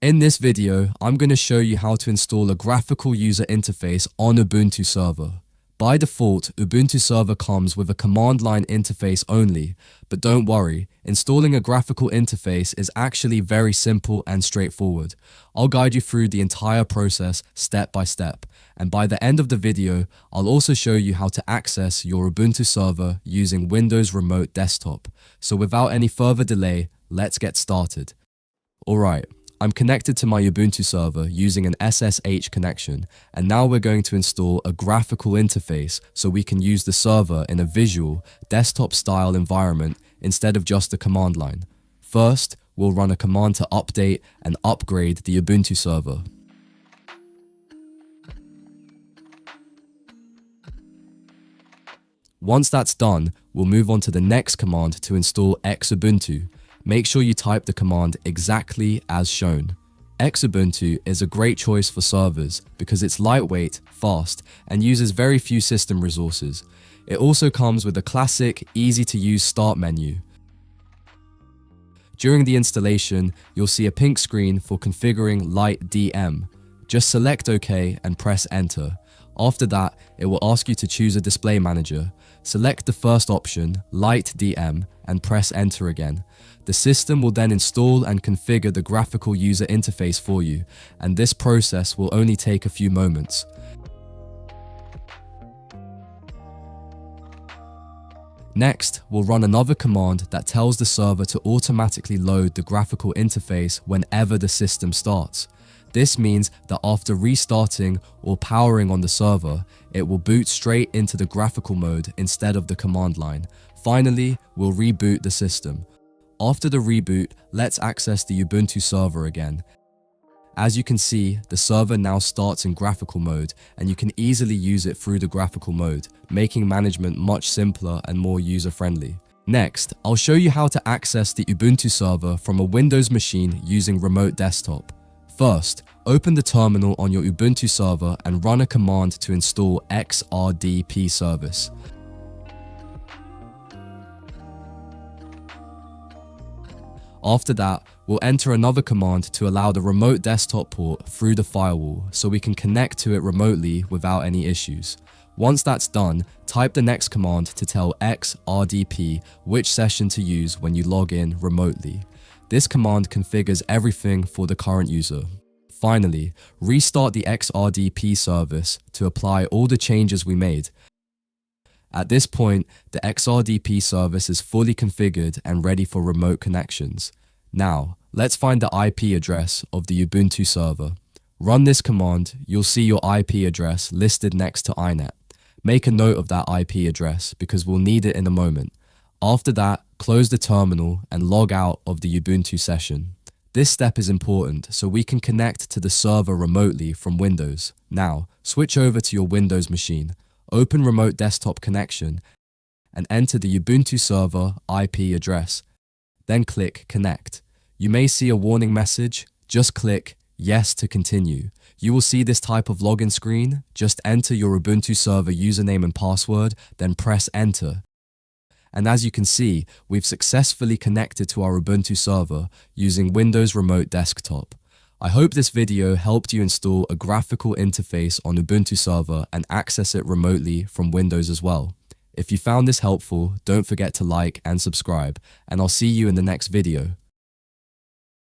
In this video, I'm going to show you how to install a graphical user interface on Ubuntu Server. By default, Ubuntu Server comes with a command line interface only, but don't worry, installing a graphical interface is actually very simple and straightforward. I'll guide you through the entire process step by step, and by the end of the video, I'll also show you how to access your Ubuntu Server using Windows Remote Desktop. So without any further delay, let's get started. Alright. I'm connected to my Ubuntu server using an SSH connection, and now we're going to install a graphical interface so we can use the server in a visual, desktop-style environment instead of just a command line. First, we'll run a command to update and upgrade the Ubuntu server. Once that's done, we'll move on to the next command to install Xubuntu. Make sure you type the command exactly as shown. Xubuntu is a great choice for servers because it's lightweight, fast, and uses very few system resources. It also comes with a classic, easy-to-use start menu. During the installation, you'll see a pink screen for configuring Light DM. Just select OK and press Enter. After that, it will ask you to choose a display manager. Select the first option, Light DM, and press Enter again. The system will then install and configure the graphical user interface for you, and this process will only take a few moments. Next, we'll run another command that tells the server to automatically load the graphical interface whenever the system starts. This means that after restarting or powering on the server, it will boot straight into the graphical mode instead of the command line. Finally, we'll reboot the system. After the reboot, let's access the Ubuntu server again. As you can see, the server now starts in graphical mode, and you can easily use it through the graphical mode, making management much simpler and more user-friendly. Next, I'll show you how to access the Ubuntu server from a Windows machine using Remote Desktop. First, open the terminal on your Ubuntu server and run a command to install XRDP service. After that, we'll enter another command to allow the remote desktop port through the firewall so we can connect to it remotely without any issues. Once that's done, type the next command to tell XRDP which session to use when you log in remotely. This command configures everything for the current user. Finally, restart the XRDP service to apply all the changes we made. At this point, the XRDP service is fully configured and ready for remote connections. Now, let's find the IP address of the Ubuntu server. Run this command, you'll see your IP address listed next to inet. Make a note of that IP address because we'll need it in a moment. After that, close the terminal and log out of the Ubuntu session. This step is important so we can connect to the server remotely from Windows. Now, switch over to your Windows machine. Open Remote Desktop Connection and enter the Ubuntu server IP address. Then click Connect. You may see a warning message. Just click Yes to continue. You will see this type of login screen. Just enter your Ubuntu server username and password, then press Enter. And as you can see, we've successfully connected to our Ubuntu server using Windows Remote Desktop. I hope this video helped you install a graphical interface on Ubuntu server and access it remotely from Windows as well. If you found this helpful, don't forget to like and subscribe, and I'll see you in the next video.